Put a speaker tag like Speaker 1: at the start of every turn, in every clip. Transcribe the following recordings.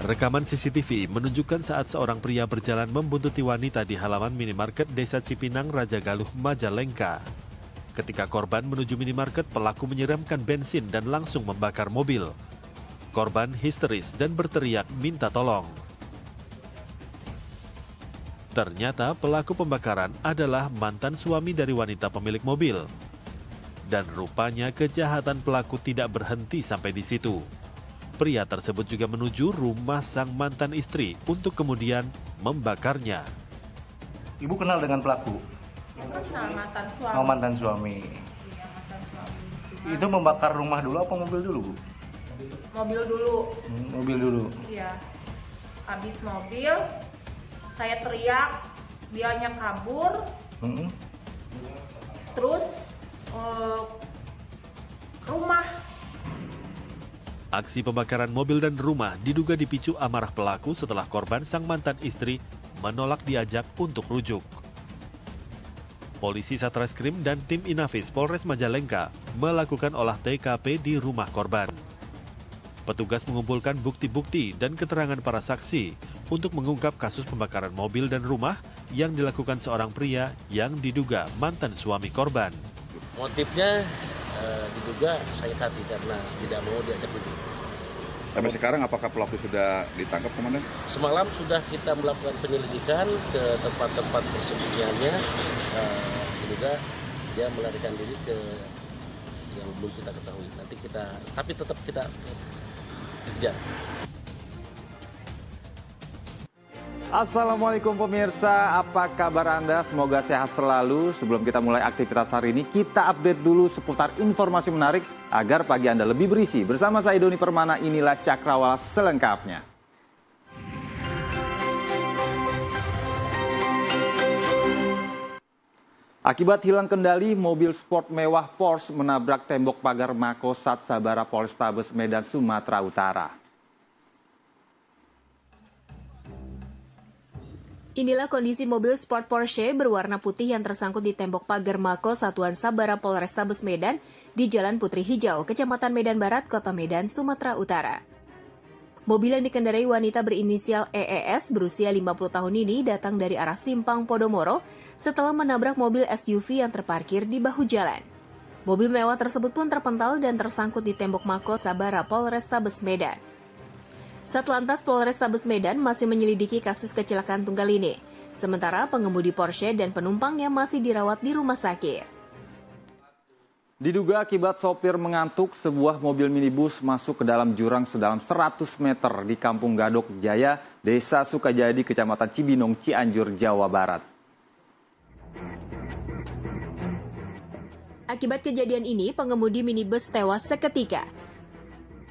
Speaker 1: Rekaman CCTV menunjukkan saat seorang pria berjalan membuntuti wanita di halaman minimarket Desa Cipinang, Raja Galuh, Majalengka. Ketika korban menuju minimarket, pelaku menyiramkan bensin dan langsung membakar mobil. Korban histeris dan berteriak minta tolong. Ternyata pelaku pembakaran adalah mantan suami dari wanita pemilik mobil. Dan rupanya kejahatan pelaku tidak berhenti sampai di situ. Pria tersebut juga menuju rumah sang mantan istri untuk kemudian membakarnya.
Speaker 2: Ibu kenal dengan pelaku?
Speaker 3: Kenal mantan suami.
Speaker 2: Oh, mantan suami.
Speaker 3: Iya, mantan suami.
Speaker 2: Itu membakar rumah dulu apa mobil dulu, Bu?
Speaker 3: Mobil dulu.
Speaker 2: Mobil dulu.
Speaker 3: Iya. Habis mobil, saya teriak, dianya kabur. Terus rumah.
Speaker 1: Aksi pembakaran mobil dan rumah diduga dipicu amarah pelaku setelah korban sang mantan istri menolak diajak untuk rujuk. Polisi Satreskrim dan tim Inafis Polres Majalengka melakukan olah TKP di rumah korban. Petugas mengumpulkan bukti-bukti dan keterangan para saksi untuk mengungkap kasus pembakaran mobil dan rumah yang dilakukan seorang pria yang diduga mantan suami korban.
Speaker 4: Motifnya diduga sakit hati karena tidak mau diajak rujuk.
Speaker 5: Sampai sekarang apakah pelaku sudah ditangkap, Komandan?
Speaker 4: Semalam sudah kita melakukan penyelidikan ke tempat-tempat persembunyiannya. Diduga dia melarikan diri ke yang belum kita ketahui. Tapi tetap kita kejar.
Speaker 6: Assalamualaikum pemirsa, apa kabar Anda? Semoga sehat selalu. Sebelum kita mulai aktivitas hari ini, kita update dulu seputar informasi menarik agar pagi Anda lebih berisi. Bersama saya Doni Permana, inilah Cakrawala selengkapnya. Akibat hilang kendali, mobil sport mewah Porsche menabrak tembok pagar Mako Sat Sabara Polrestabes Medan, Sumatera Utara.
Speaker 7: Inilah kondisi mobil sport Porsche berwarna putih yang tersangkut di tembok pagar Mako Satuan Sabara Polrestabes Medan di Jalan Putri Hijau, Kecamatan Medan Barat, Kota Medan, Sumatera Utara. Mobil yang dikendarai wanita berinisial EES berusia 50 tahun ini datang dari arah Simpang Podomoro setelah menabrak mobil SUV yang terparkir di bahu jalan. Mobil mewah tersebut pun terpental dan tersangkut di tembok Mako Sabara Polrestabes Medan. Satlantas Polrestabes Medan masih menyelidiki kasus kecelakaan tunggal ini. Sementara pengemudi Porsche dan penumpangnya masih dirawat di rumah sakit.
Speaker 6: Diduga akibat sopir mengantuk, sebuah mobil minibus masuk ke dalam jurang sedalam 100 meter di Kampung Gadok Jaya, Desa Sukajadi, Kecamatan Cibinong, Cianjur, Jawa Barat.
Speaker 7: Akibat kejadian ini, pengemudi minibus tewas seketika.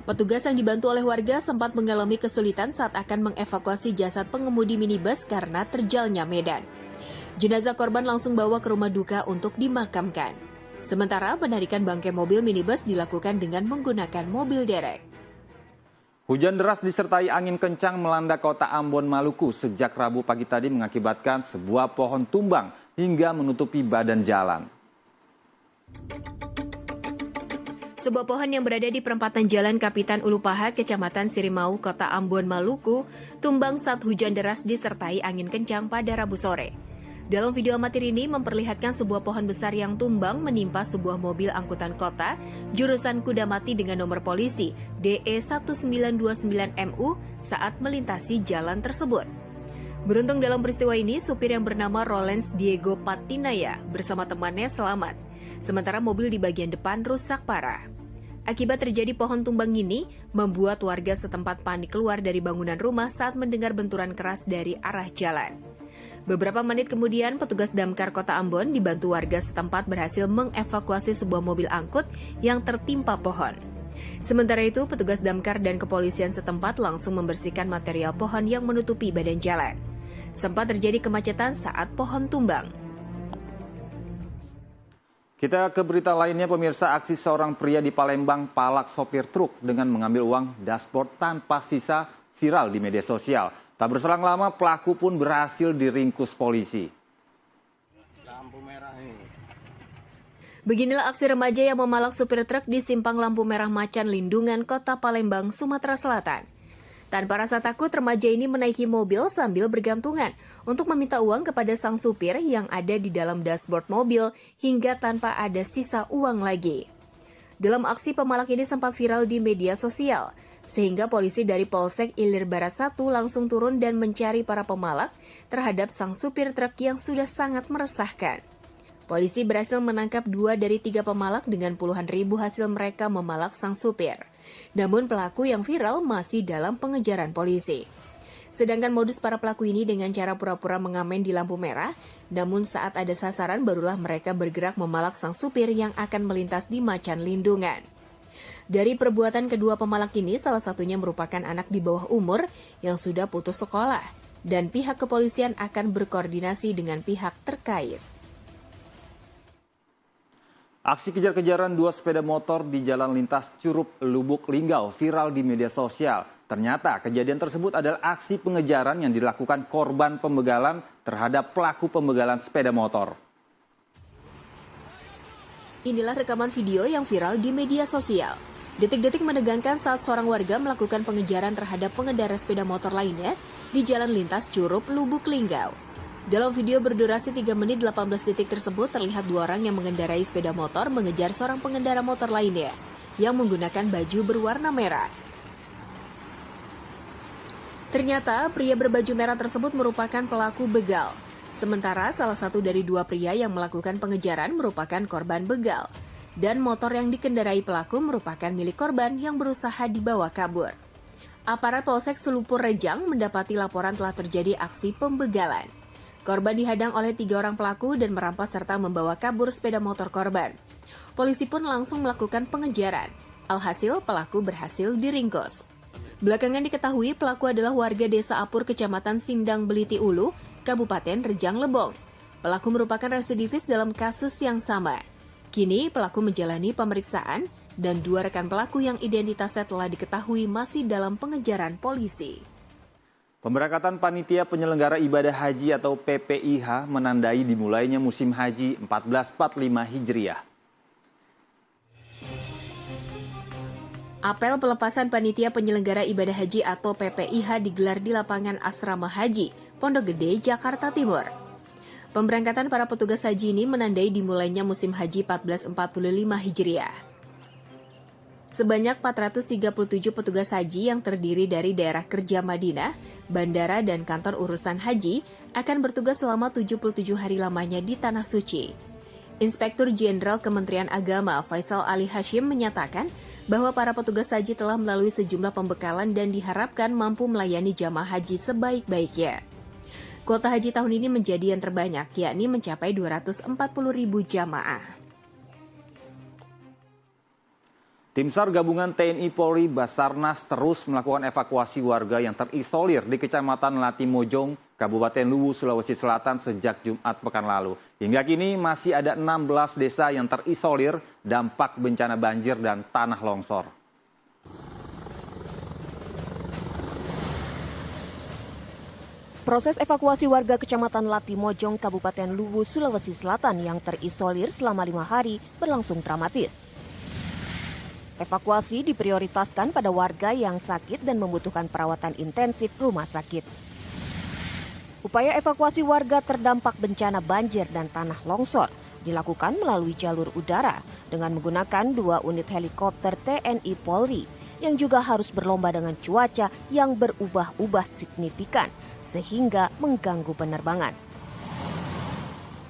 Speaker 7: Petugas yang dibantu oleh warga sempat mengalami kesulitan saat akan mengevakuasi jasad pengemudi minibus karena terjalnya medan. Jenazah korban langsung bawa ke rumah duka untuk dimakamkan. Sementara penarikan bangkai mobil minibus dilakukan dengan menggunakan mobil derek.
Speaker 6: Hujan deras disertai angin kencang melanda kota Ambon, Maluku sejak Rabu pagi tadi mengakibatkan sebuah pohon tumbang hingga menutupi badan jalan.
Speaker 7: Sebuah pohon yang berada di perempatan Jalan Kapitan Ulupahat, Kecamatan Sirimau, Kota Ambon, Maluku, tumbang saat hujan deras disertai angin kencang pada Rabu sore. Dalam video amatir ini memperlihatkan sebuah pohon besar yang tumbang menimpa sebuah mobil angkutan kota jurusan Kudamati dengan nomor polisi DE1929MU saat melintasi jalan tersebut. Beruntung dalam peristiwa ini, supir yang bernama Rollens Diego Patinaya bersama temannya selamat. Sementara mobil di bagian depan rusak parah. Akibat terjadi pohon tumbang ini, membuat warga setempat panik keluar dari bangunan rumah saat mendengar benturan keras dari arah jalan. Beberapa menit kemudian, petugas damkar Kota Ambon dibantu warga setempat berhasil mengevakuasi sebuah mobil angkut yang tertimpa pohon. Sementara itu, petugas damkar dan kepolisian setempat langsung membersihkan material pohon yang menutupi badan jalan. Sempat terjadi kemacetan saat pohon tumbang.
Speaker 6: Kita ke berita lainnya, pemirsa. Aksi seorang pria di Palembang palak sopir truk dengan mengambil uang dashboard tanpa sisa viral di media sosial. Tak berselang lama, pelaku pun berhasil diringkus polisi.
Speaker 7: Beginilah aksi remaja yang memalak supir truk di simpang lampu merah Macan Lindungan, Kota Palembang, Sumatera Selatan. Tanpa rasa takut, remaja ini menaiki mobil sambil bergantungan untuk meminta uang kepada sang supir yang ada di dalam dashboard mobil hingga tanpa ada sisa uang lagi. Dalam aksi, pemalak ini sempat viral di media sosial, sehingga polisi dari Polsek Ilir Barat 1 langsung turun dan mencari para pemalak terhadap sang supir truk yang sudah sangat meresahkan. Polisi berhasil menangkap 2 dari 3 pemalak dengan puluhan ribu hasil mereka memalak sang supir. Namun pelaku yang viral masih dalam pengejaran polisi. Sedangkan modus para pelaku ini dengan cara pura-pura mengamen di lampu merah, namun saat ada sasaran barulah mereka bergerak memalak sang supir yang akan melintas di macan lindungan. Dari perbuatan kedua pemalak ini, salah satunya merupakan anak di bawah umur yang sudah putus sekolah, dan pihak kepolisian akan berkoordinasi dengan pihak terkait.
Speaker 6: Aksi kejar-kejaran 2 sepeda motor di jalan lintas Curup Lubuk Linggau viral di media sosial. Ternyata kejadian tersebut adalah aksi pengejaran yang dilakukan korban pembegalan terhadap pelaku pembegalan sepeda motor.
Speaker 7: Inilah rekaman video yang viral di media sosial. Detik-detik menegangkan saat seorang warga melakukan pengejaran terhadap pengendara sepeda motor lainnya di jalan lintas Curup Lubuk Linggau. Dalam video berdurasi 3 menit 18 detik tersebut terlihat 2 orang yang mengendarai sepeda motor mengejar seorang pengendara motor lainnya yang menggunakan baju berwarna merah. Ternyata pria berbaju merah tersebut merupakan pelaku begal. Sementara salah satu dari 2 pria yang melakukan pengejaran merupakan korban begal. Dan motor yang dikendarai pelaku merupakan milik korban yang berusaha dibawa kabur. Aparat Polsek Selupur Rejang mendapati laporan telah terjadi aksi pembegalan. Korban dihadang oleh 3 orang pelaku dan merampas serta membawa kabur sepeda motor korban. Polisi pun langsung melakukan pengejaran. Alhasil pelaku berhasil diringkus. Belakangan diketahui pelaku adalah warga Desa Apur, Kecamatan Sindang Beliti Ulu, Kabupaten Rejang Lebong. Pelaku merupakan residivis dalam kasus yang sama. Kini pelaku menjalani pemeriksaan dan 2 rekan pelaku yang identitasnya telah diketahui masih dalam pengejaran polisi.
Speaker 6: Pemberangkatan Panitia Penyelenggara Ibadah Haji atau PPIH menandai dimulainya musim haji 1445 Hijriah.
Speaker 7: Apel pelepasan Panitia Penyelenggara Ibadah Haji atau PPIH digelar di lapangan Asrama Haji, Pondok Gede, Jakarta Timur. Pemberangkatan para petugas haji ini menandai dimulainya musim haji 1445 Hijriah. Sebanyak 437 petugas haji yang terdiri dari daerah kerja Madinah, bandara, dan kantor urusan haji akan bertugas selama 77 hari lamanya di Tanah Suci. Inspektur Jenderal Kementerian Agama Faisal Ali Hashim menyatakan bahwa para petugas haji telah melalui sejumlah pembekalan dan diharapkan mampu melayani jamaah haji sebaik-baiknya. Kuota haji tahun ini menjadi yang terbanyak, yakni mencapai 240.000 jamaah.
Speaker 6: Tim SAR gabungan TNI Polri Basarnas terus melakukan evakuasi warga yang terisolir di Kecamatan Latimojong, Kabupaten Luwu, Sulawesi Selatan sejak Jumat pekan lalu. Hingga kini masih ada 16 desa yang terisolir dampak bencana banjir dan tanah longsor.
Speaker 8: Proses evakuasi warga Kecamatan Latimojong, Kabupaten Luwu, Sulawesi Selatan yang terisolir selama 5 hari berlangsung dramatis. Evakuasi diprioritaskan pada warga yang sakit dan membutuhkan perawatan intensif rumah sakit. Upaya evakuasi warga terdampak bencana banjir dan tanah longsor dilakukan melalui jalur udara dengan menggunakan 2 unit helikopter TNI Polri yang juga harus berlomba dengan cuaca yang berubah-ubah signifikan sehingga mengganggu penerbangan.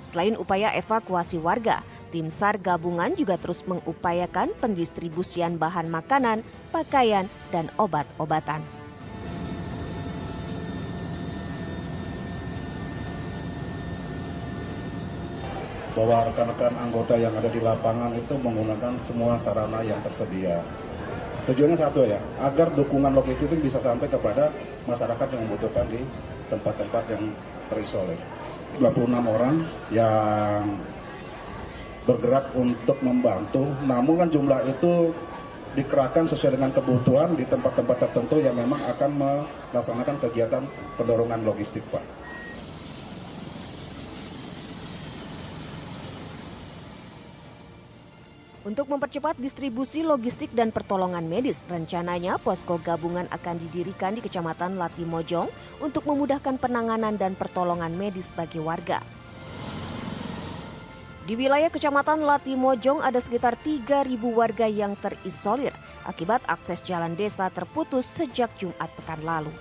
Speaker 8: Selain upaya evakuasi warga, Tim SAR gabungan juga terus mengupayakan pendistribusian bahan makanan, pakaian, dan obat-obatan.
Speaker 9: Bahwa rekan-rekan anggota yang ada di lapangan itu menggunakan semua sarana yang tersedia. Tujuannya satu ya, agar dukungan logistik itu bisa sampai kepada masyarakat yang membutuhkan di tempat-tempat yang terisolir. 26 orang yang bergerak untuk membantu, namun kan jumlah itu dikerahkan sesuai dengan kebutuhan di tempat-tempat tertentu yang memang akan melaksanakan kegiatan pendorongan logistik, Pak.
Speaker 8: Untuk mempercepat distribusi logistik dan pertolongan medis, rencananya posko gabungan akan didirikan di Kecamatan Latimojong untuk memudahkan penanganan dan pertolongan medis bagi warga. Di wilayah Kecamatan Latimojong ada sekitar 3.000 warga yang terisolir akibat akses jalan desa terputus sejak Jumat pekan lalu.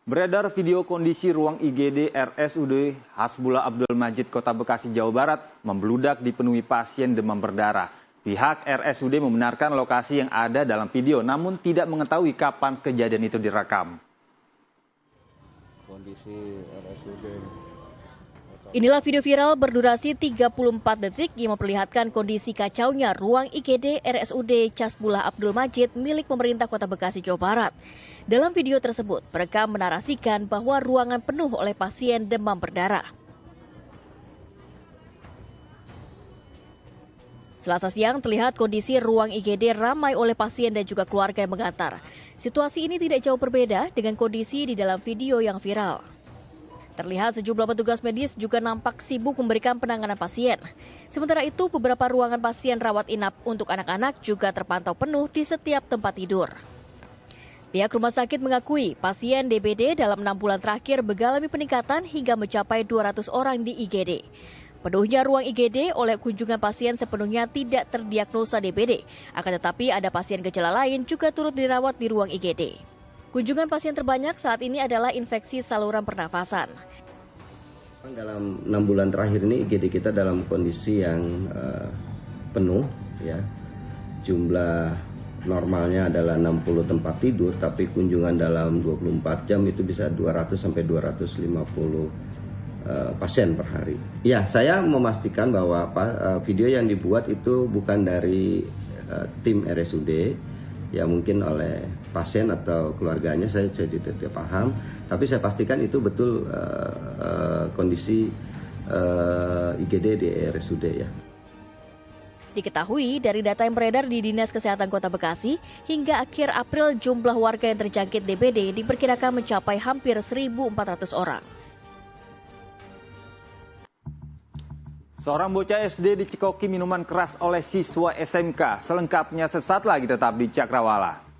Speaker 6: Beredar video kondisi ruang IGD RSUD Hasbullah Abdul Majid Kota Bekasi, Jawa Barat membludak dipenuhi pasien demam berdarah. Pihak RSUD membenarkan lokasi yang ada dalam video namun tidak mengetahui kapan kejadian itu direkam.
Speaker 10: Kondisi RSUD.
Speaker 11: Inilah video viral berdurasi 34 detik yang memperlihatkan kondisi kacaunya ruang IGD RSUD Hasbullah Abdul Majid milik pemerintah Kota Bekasi, Jawa Barat. Dalam video tersebut, mereka menarasikan bahwa ruangan penuh oleh pasien demam berdarah. Selasa siang terlihat kondisi ruang IGD ramai oleh pasien dan juga keluarga yang mengantar. Situasi ini tidak jauh berbeda dengan kondisi di dalam video yang viral. Terlihat sejumlah petugas medis juga nampak sibuk memberikan penanganan pasien. Sementara itu, beberapa ruangan pasien rawat inap untuk anak-anak juga terpantau penuh di setiap tempat tidur. Pihak rumah sakit mengakui pasien DBD dalam 6 bulan terakhir mengalami peningkatan hingga mencapai 200 orang di IGD. Penuhnya ruang IGD oleh kunjungan pasien sepenuhnya tidak terdiagnosa DBD, akan tetapi ada pasien gejala lain juga turut dirawat di ruang IGD. Kunjungan pasien terbanyak saat ini adalah infeksi saluran pernafasan.
Speaker 10: Dalam 6 bulan terakhir ini IGD kita dalam kondisi yang penuh, ya. Jumlah normalnya adalah 60 tempat tidur, tapi kunjungan dalam 24 jam itu bisa 200 sampai 250 pasien per hari. Ya, saya memastikan bahwa video yang dibuat itu bukan dari tim RSUD, ya mungkin oleh pasien atau keluarganya, saya tidak paham. Tapi saya pastikan itu betul kondisi IGD di RSUD, ya.
Speaker 11: Diketahui dari data yang beredar di Dinas Kesehatan Kota Bekasi, hingga akhir April jumlah warga yang terjangkit DBD diperkirakan mencapai hampir 1.400 orang.
Speaker 6: Seorang bocah SD dicekoki minuman keras oleh siswa SMK. Selengkapnya sesaat lagi tetap di Cakrawala.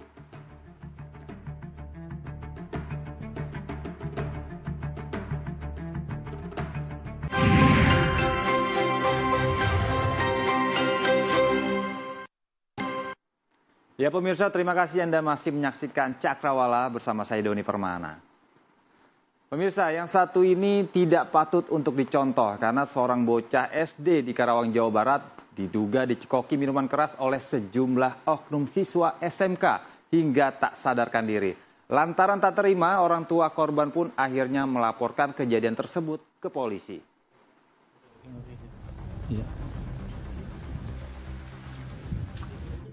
Speaker 6: Ya pemirsa, terima kasih Anda masih menyaksikan Cakrawala bersama saya Doni Permana. Pemirsa, yang satu ini tidak patut untuk dicontoh karena seorang bocah SD di Karawang, Jawa Barat diduga dicekoki minuman keras oleh sejumlah oknum siswa SMK hingga tak sadarkan diri. Lantaran tak terima, orang tua korban pun akhirnya melaporkan kejadian tersebut ke polisi.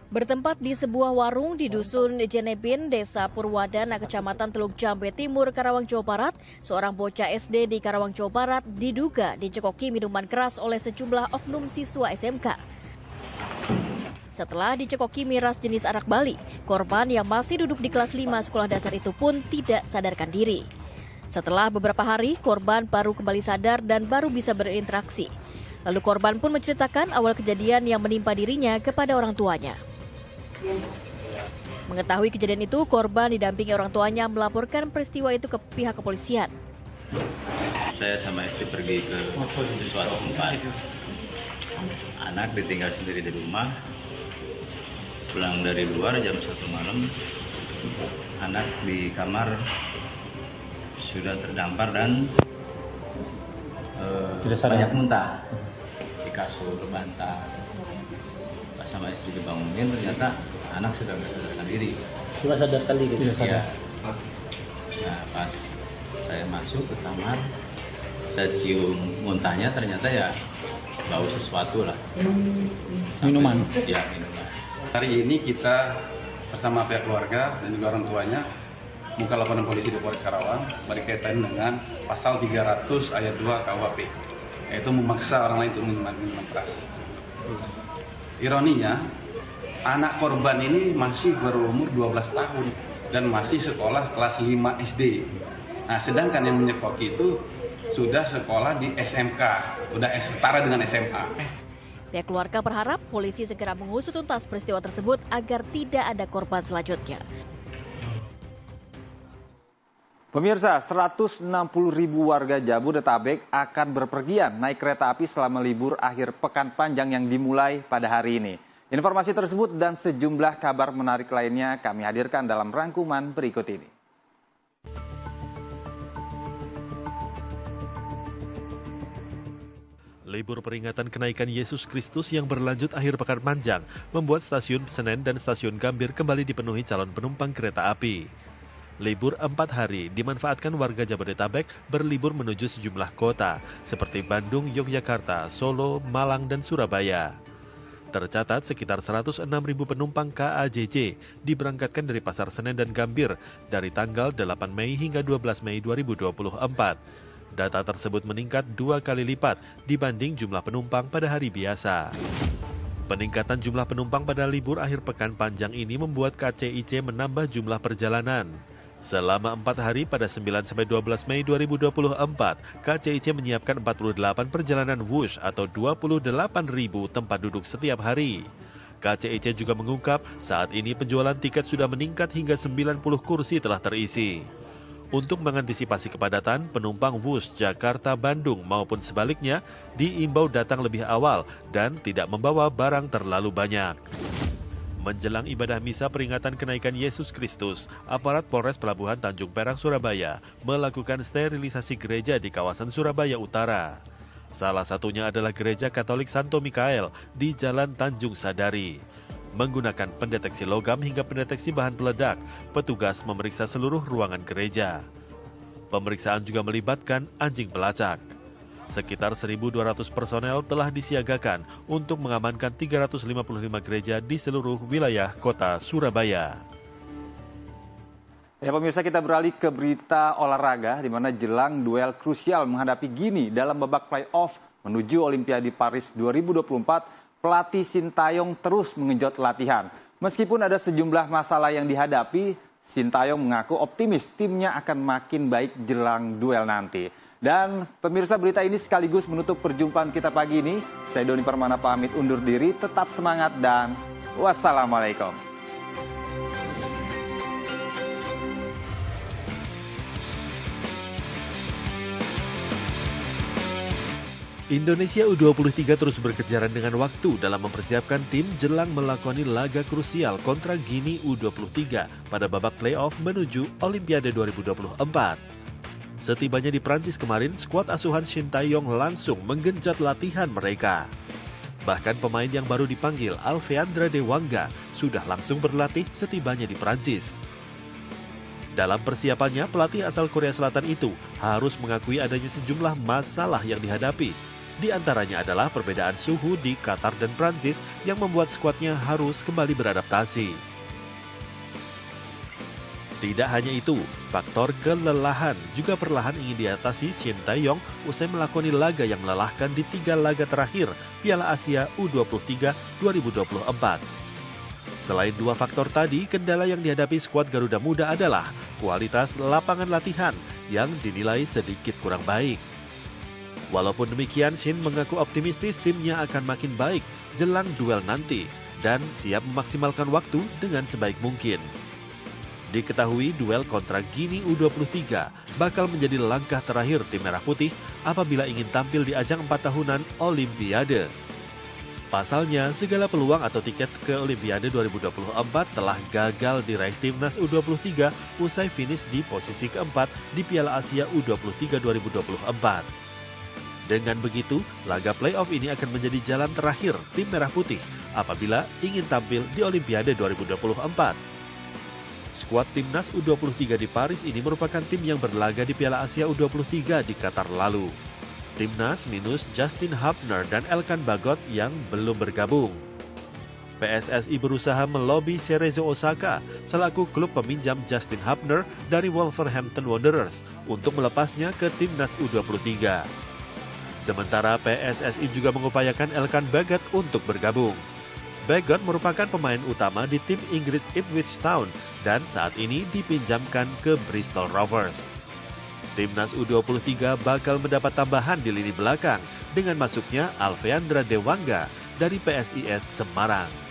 Speaker 11: Bertempat di sebuah warung di Dusun Jenebin, Desa Purwadana, Kecamatan Teluk Jambe Timur, Karawang, Jawa Barat, seorang bocah SD di Karawang, Jawa Barat diduga dicekoki minuman keras oleh sejumlah oknum siswa SMK. Setelah dicekoki miras jenis arak Bali, korban yang masih duduk di kelas 5 sekolah dasar itu pun tidak sadarkan diri. Setelah beberapa hari, korban baru kembali sadar dan baru bisa berinteraksi. Lalu korban pun menceritakan awal kejadian yang menimpa dirinya kepada orang tuanya. Mengetahui kejadian itu, korban didampingi orang tuanya melaporkan peristiwa itu ke pihak kepolisian.
Speaker 12: Saya sama istri pergi ke sesuatu tempat. Anak ditinggal sendiri di rumah. Pulang dari luar jam 1 malam. Anak di kamar sudah terdampar dan banyak muntah. Di kasur, bantal. Sama istri dibangunin, ternyata anak sudah sadarkan diri.
Speaker 13: Sudah sadarkan diri?
Speaker 12: Iya. Nah, pas saya masuk ke kamar, saya cium muntahnya, ternyata ya bau sesuatu lah.
Speaker 13: Minuman?
Speaker 12: Ya, minuman.
Speaker 14: Hari ini kita bersama pihak keluarga dan juga orang tuanya muka laporan polisi di Polres Karawang berkaitan dengan pasal 300 ayat 2 KUHP, yaitu memaksa orang lain untuk minuman keras. Ironinya, anak korban ini masih berumur 12 tahun dan masih sekolah kelas 5 SD. Nah, sedangkan yang menyekoki itu sudah sekolah di SMK, sudah setara dengan SMA.
Speaker 11: Pihak keluarga berharap polisi segera mengusut tuntas peristiwa tersebut agar tidak ada korban selanjutnya.
Speaker 6: Pemirsa, 160.000 warga Jabodetabek akan berpergian naik kereta api selama libur akhir pekan panjang yang dimulai pada hari ini. Informasi tersebut dan sejumlah kabar menarik lainnya kami hadirkan dalam rangkuman berikut ini.
Speaker 1: Libur peringatan kenaikan Yesus Kristus yang berlanjut akhir pekan panjang membuat stasiun Senen dan stasiun Gambir kembali dipenuhi calon penumpang kereta api. Libur 4 hari dimanfaatkan warga Jabodetabek berlibur menuju sejumlah kota seperti Bandung, Yogyakarta, Solo, Malang, dan Surabaya. Tercatat sekitar 106.000 penumpang KAJJ diberangkatkan dari Pasar Senen dan Gambir dari tanggal 8 Mei hingga 12 Mei 2024. Data tersebut meningkat 2 kali lipat dibanding jumlah penumpang pada hari biasa. Peningkatan jumlah penumpang pada libur akhir pekan panjang ini membuat KCIC menambah jumlah perjalanan. Selama 4 hari pada 9-12 Mei 2024, KCIC menyiapkan 48 perjalanan Wush atau 28.000 tempat duduk setiap hari. KCIC juga mengungkap saat ini penjualan tiket sudah meningkat hingga 90 kursi telah terisi. Untuk mengantisipasi kepadatan, penumpang Wush Jakarta-Bandung maupun sebaliknya diimbau datang lebih awal dan tidak membawa barang terlalu banyak. Menjelang ibadah misa peringatan kenaikan Yesus Kristus, aparat Polres Pelabuhan Tanjung Perak, Surabaya melakukan sterilisasi gereja di kawasan Surabaya Utara. Salah satunya adalah Gereja Katolik Santo Mikael di Jalan Tanjung Sadari. Menggunakan pendeteksi logam hingga pendeteksi bahan peledak, petugas memeriksa seluruh ruangan gereja. Pemeriksaan juga melibatkan anjing pelacak. Sekitar 1.200 personel telah disiagakan untuk mengamankan 355 gereja di seluruh wilayah kota Surabaya.
Speaker 6: Ya pemirsa, kita beralih ke berita olahraga di mana jelang duel krusial menghadapi Gini dalam babak play-off menuju Olimpiade Paris 2024, pelatih Sintayong terus mengenjot latihan. Meskipun ada sejumlah masalah yang dihadapi, Sintayong mengaku optimis timnya akan makin baik jelang duel nanti. Dan pemirsa, berita ini sekaligus menutup perjumpaan kita pagi ini. Saya Doni Permana pamit undur diri, tetap semangat dan wassalamualaikum.
Speaker 1: Indonesia U23 terus berkejaran dengan waktu dalam mempersiapkan tim jelang melakoni laga krusial kontra Gini U23 pada babak playoff menuju Olimpiade 2024. Setibanya di Prancis kemarin, skuad asuhan Sintayong langsung menggenjot latihan mereka. Bahkan pemain yang baru dipanggil, Alfeandra Dewangga, sudah langsung berlatih setibanya di Prancis. Dalam persiapannya, pelatih asal Korea Selatan itu harus mengakui adanya sejumlah masalah yang dihadapi. Di antaranya adalah perbedaan suhu di Qatar dan Prancis yang membuat skuadnya harus kembali beradaptasi. Tidak hanya itu, faktor kelelahan juga perlahan ingin diatasi Sintayong usai melakoni laga yang melelahkan di 3 laga terakhir Piala Asia U23 2024. Selain 2 faktor tadi, kendala yang dihadapi skuad Garuda Muda adalah kualitas lapangan latihan yang dinilai sedikit kurang baik. Walaupun demikian, Shin mengaku optimistis timnya akan makin baik jelang duel nanti dan siap memaksimalkan waktu dengan sebaik mungkin. Diketahui duel kontra Gini U23 bakal menjadi langkah terakhir tim Merah Putih apabila ingin tampil di ajang 4 tahunan Olimpiade. Pasalnya, segala peluang atau tiket ke Olimpiade 2024 telah gagal diraih timnas U23 usai finish di posisi keempat di Piala Asia U23 2024. Dengan begitu, laga playoff ini akan menjadi jalan terakhir tim Merah Putih apabila ingin tampil di Olimpiade 2024. Skuad timnas U23 di Paris ini merupakan tim yang berlaga di Piala Asia U23 di Qatar lalu. Timnas minus Justin Hubner dan Elkan Bagot yang belum bergabung. PSSI berusaha melobi Cerezo Osaka selaku klub peminjam Justin Hubner dari Wolverhampton Wanderers untuk melepasnya ke timnas U23. Sementara PSSI juga mengupayakan Elkan Bagot untuk bergabung. Bagot merupakan pemain utama di tim Inggris Ipswich Town dan saat ini dipinjamkan ke Bristol Rovers. Timnas U23 bakal mendapat tambahan di lini belakang dengan masuknya Alfeandra Dewangga dari PSIS Semarang.